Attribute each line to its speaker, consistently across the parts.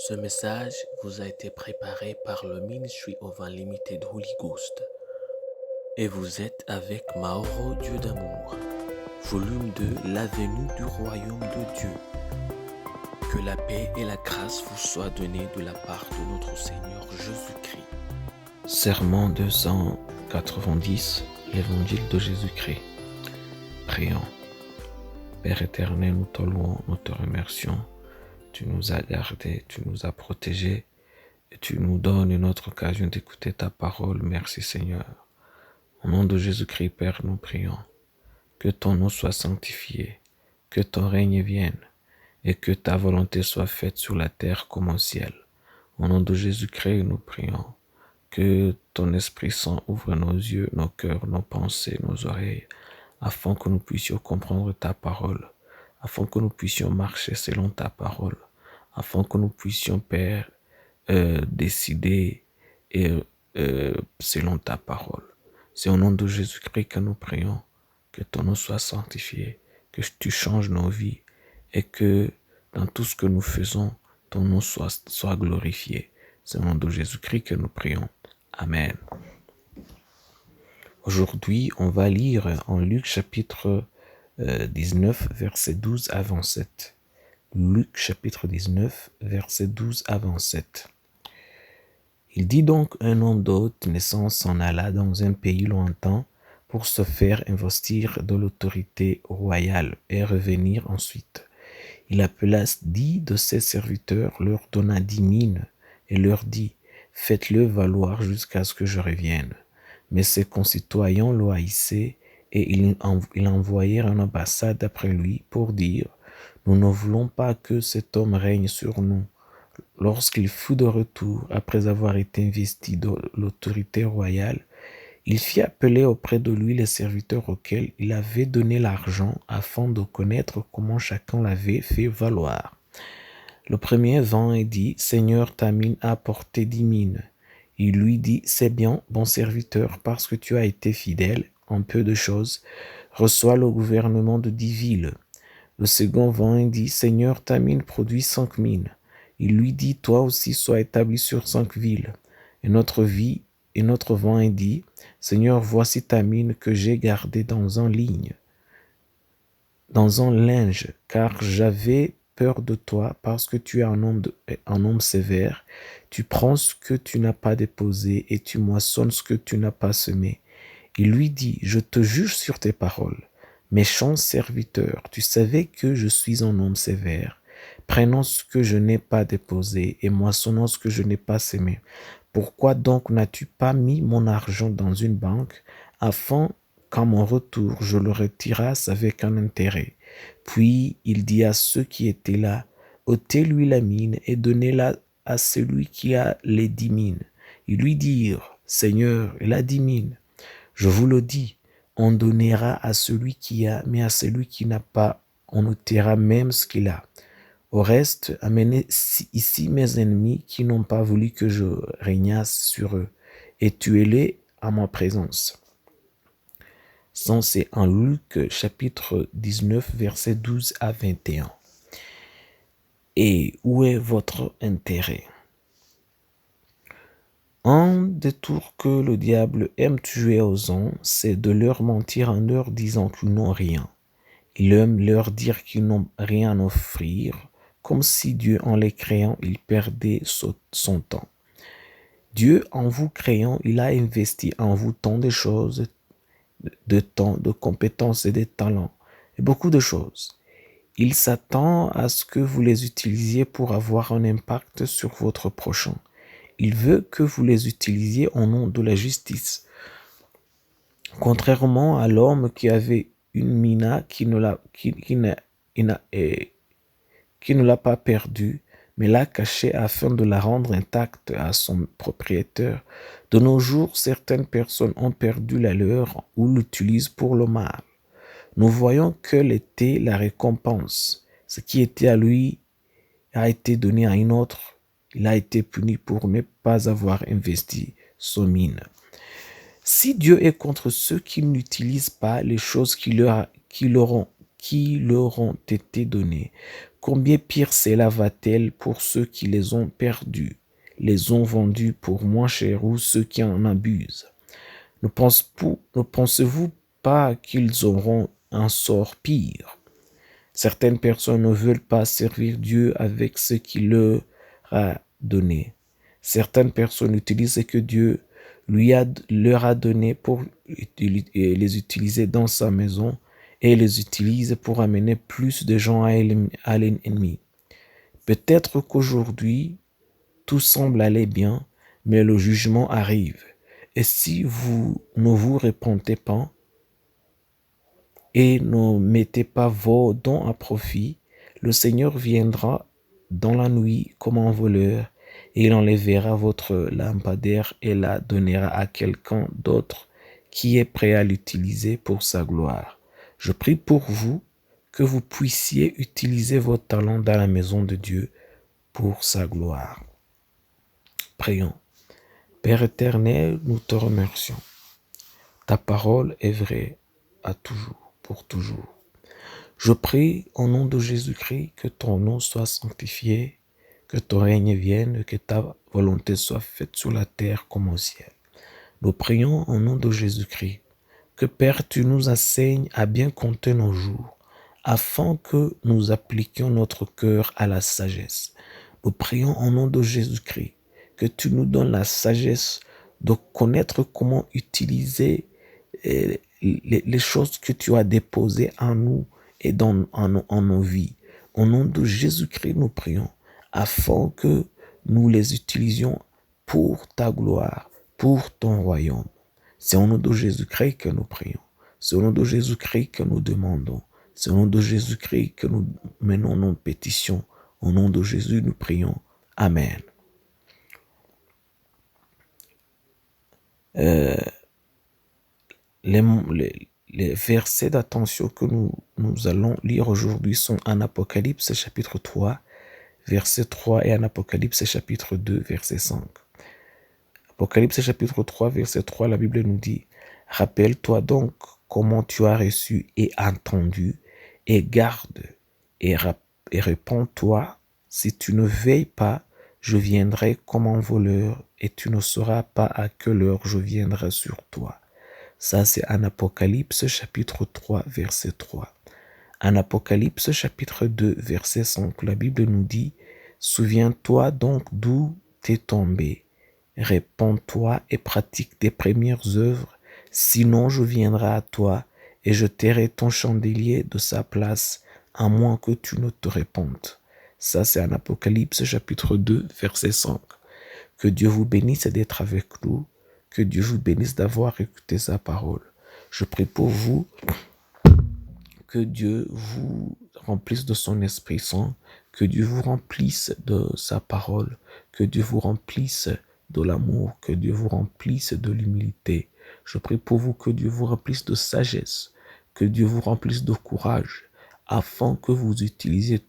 Speaker 1: Ce message vous a été préparé par le Ministry of Unlimited Holy Ghost et vous êtes avec Mauro Dieu d'amour, volume 2, la venue du royaume de Dieu. Que la paix et la grâce vous soient données de la part de notre Seigneur Jésus-Christ. Sermon 290, l'évangile de Jésus-Christ. Prions. Père éternel, nous te louons, nous te remercions. Tu nous as gardés, tu nous as protégés et tu nous donnes une autre occasion d'écouter ta parole. Merci Seigneur. Au nom de Jésus-Christ, Père, nous prions. Que ton nom soit sanctifié, que ton règne vienne et que ta volonté soit faite sur la terre comme au ciel. Au nom de Jésus-Christ, nous prions. Que ton Esprit Saint ouvre nos yeux, nos cœurs, nos pensées, nos oreilles, afin que nous puissions comprendre ta parole, afin que nous puissions marcher selon ta parole, afin que nous puissions, Père, décider selon ta parole. C'est au nom de Jésus-Christ que nous prions, que ton nom soit sanctifié, que tu changes nos vies et que dans tout ce que nous faisons, ton nom soit glorifié. C'est au nom de Jésus-Christ que nous prions. Amen. Aujourd'hui, on va lire en Luc chapitre 19, verset 12 à 27. Luc chapitre 19, verset 12 à 27. Il dit donc un homme de haute naissance s'en alla dans un pays lointain pour se faire investir de l'autorité royale et revenir ensuite. Il appela 10 de ses serviteurs, leur donna 10 mines et leur dit « Faites-le valoir jusqu'à ce que je revienne. » Mais ses concitoyens le haïssaient et ils envoyèrent une ambassade après lui pour dire « Nous ne voulons pas que cet homme règne sur nous. » Lorsqu'il fut de retour, après avoir été investi de l'autorité royale, il fit appeler auprès de lui les serviteurs auxquels il avait donné l'argent afin de connaître comment chacun l'avait fait valoir. Le premier vint et dit « Seigneur, ta mine a apporté 10 mines. » Il lui dit « C'est bien, bon serviteur, parce que tu as été fidèle en peu de choses, reçois le gouvernement de 10 villes. » Le second vint et dit « Seigneur, ta mine produit 5 mines. » Il lui dit, toi aussi sois établi sur 5 villes. Et notre vent et dit, Seigneur, voici ta mine que j'ai gardée dans un linge, car j'avais peur de toi, parce que tu es un homme sévère. Tu prends ce que tu n'as pas déposé et tu moissonnes ce que tu n'as pas semé. Il lui dit, je te juge sur tes paroles. Méchant serviteur, tu savais que je suis un homme sévère. Prenons ce que je n'ai pas déposé et moissonnons ce que je n'ai pas semé. Pourquoi donc n'as-tu pas mis mon argent dans une banque afin qu'à mon retour je le retirasse avec un intérêt? Puis il dit à ceux qui étaient là, ôtez-lui la mine et donnez-la à celui qui a les 10 mines. Ils lui dirent, Seigneur, il a 10 mines. Je vous le dis, on donnera à celui qui a, mais à celui qui n'a pas, on ôtera même ce qu'il a. Au reste, amenez ici mes ennemis qui n'ont pas voulu que je régnasse sur eux, et tuez-les à ma présence. Ça, c'est en Luc chapitre 19, versets 12 à 21. Et où est votre intérêt? Un des tours que le diable aime tuer aux gens, c'est de leur mentir en leur disant qu'ils n'ont rien. Il aime leur dire qu'ils n'ont rien à offrir, comme si Dieu, en les créant, il perdait son temps. Dieu, en vous créant, il a investi en vous tant de choses, de temps, de compétences et de talents, et beaucoup de choses. Il s'attend à ce que vous les utilisiez pour avoir un impact sur votre prochain. Il veut que vous les utilisiez au nom de la justice. Contrairement à l'homme qui avait une mina qui ne l'a pas perdue, mais l'a cachée afin de la rendre intacte à son propriétaire. De nos jours, certaines personnes ont perdu la leur ou l'utilisent pour le mal. Nous voyons quelle était la récompense. Ce qui était à lui a été donné à un autre. Il a été puni pour ne pas avoir investi son mine. Si Dieu est contre ceux qui n'utilisent pas les choses qui leur ont été données, combien pire cela va-t-elle pour ceux qui les ont perdus, les ont vendus pour moins cher ou ceux qui en abusent? Ne pensez-vous pas qu'ils auront un sort pire? Certaines personnes ne veulent pas servir Dieu avec ce qu'il leur a donné. Certaines personnes utilisent ce que Dieu leur a donné pour les utiliser dans sa maison et les utilisent pour amener plus de gens à l'ennemi. Peut-être qu'aujourd'hui, tout semble aller bien, mais le jugement arrive. Et si vous ne vous repentez pas et ne mettez pas vos dons à profit, le Seigneur viendra dans la nuit comme un voleur et il enlèvera votre lampadaire et la donnera à quelqu'un d'autre qui est prêt à l'utiliser pour sa gloire. Je prie pour vous que vous puissiez utiliser vos talents dans la maison de Dieu pour sa gloire. Prions. Père éternel, nous te remercions. Ta parole est vraie à toujours, pour toujours. Je prie au nom de Jésus-Christ que ton nom soit sanctifié, que ton règne vienne, que ta volonté soit faite sur la terre comme au ciel. Nous prions au nom de Jésus-Christ que Père, tu nous enseignes à bien compter nos jours, afin que nous appliquions notre cœur à la sagesse. Nous prions au nom de Jésus-Christ que tu nous donnes la sagesse de connaître comment utiliser les choses que tu as déposées en nous et en nos vies. Au nom de Jésus-Christ, nous prions, afin que nous les utilisions pour ta gloire, pour ton royaume. C'est au nom de Jésus-Christ que nous prions. C'est au nom de Jésus-Christ que nous demandons. C'est au nom de Jésus-Christ que nous menons nos pétitions. Au nom de Jésus, nous prions. Amen. Les versets d'attention que nous allons lire aujourd'hui sont en Apocalypse chapitre 3, verset 3 et en Apocalypse chapitre 2, verset 5. Apocalypse chapitre 3, verset 3, la Bible nous dit « Rappelle-toi donc comment tu as reçu et entendu, et garde, et répands-toi. Si tu ne veilles pas, je viendrai comme un voleur, et tu ne sauras pas à quelle heure je viendrai sur toi. » Ça, c'est en Apocalypse chapitre 3, verset 3. En Apocalypse chapitre 2, verset 5, la Bible nous dit « Souviens-toi donc d'où t'es tombé. Répands-toi et pratique tes premières œuvres, sinon je viendrai à toi et je tairai ton chandelier de sa place, à moins que tu ne te répandes. » Ça, c'est en Apocalypse chapitre 2, verset 5. Que Dieu vous bénisse d'être avec nous. Que Dieu vous bénisse d'avoir écouté sa parole. Je prie pour vous. Que Dieu vous remplisse de son Esprit Saint. Que Dieu vous remplisse de sa parole. Que Dieu vous remplisse de l'amour. Que Dieu vous remplisse de l'humilité. Je prie pour vous que Dieu vous remplisse de sagesse. Que Dieu vous remplisse de courage. Afin que vous utilisiez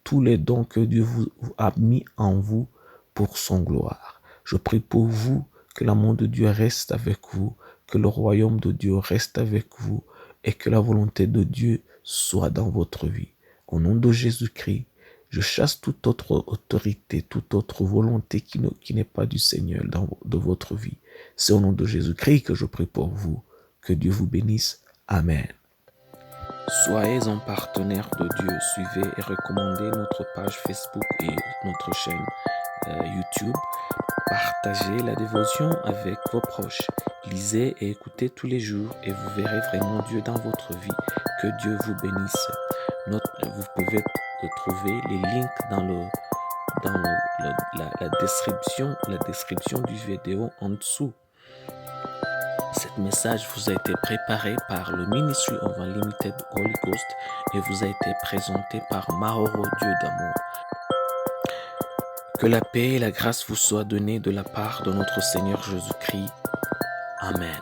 Speaker 1: tous les dons que Dieu vous a mis en vous pour son gloire. Je prie pour vous que l'amour de Dieu reste avec vous, que le royaume de Dieu reste avec vous et que la volonté de Dieu soit dans votre vie. Au nom de Jésus-Christ, je chasse toute autre autorité, toute autre volonté qui n'est pas du Seigneur de votre vie. C'est au nom de Jésus-Christ que je prie pour vous. Que Dieu vous bénisse. Amen. Soyez un partenaire de Dieu. Suivez et recommandez notre page Facebook et notre chaîne YouTube. Partagez la dévotion avec vos proches. Lisez et écoutez tous les jours et vous verrez vraiment Dieu dans votre vie. Que Dieu vous bénisse. Vous pouvez trouver les links dans la description du vidéo en dessous. Cet message vous a été préparé par le Ministry of Unlimited Holy Ghost et vous a été présenté par Mahoro Dieu d'amour. Que la paix et la grâce vous soient données de la part de notre Seigneur Jésus-Christ. Amen.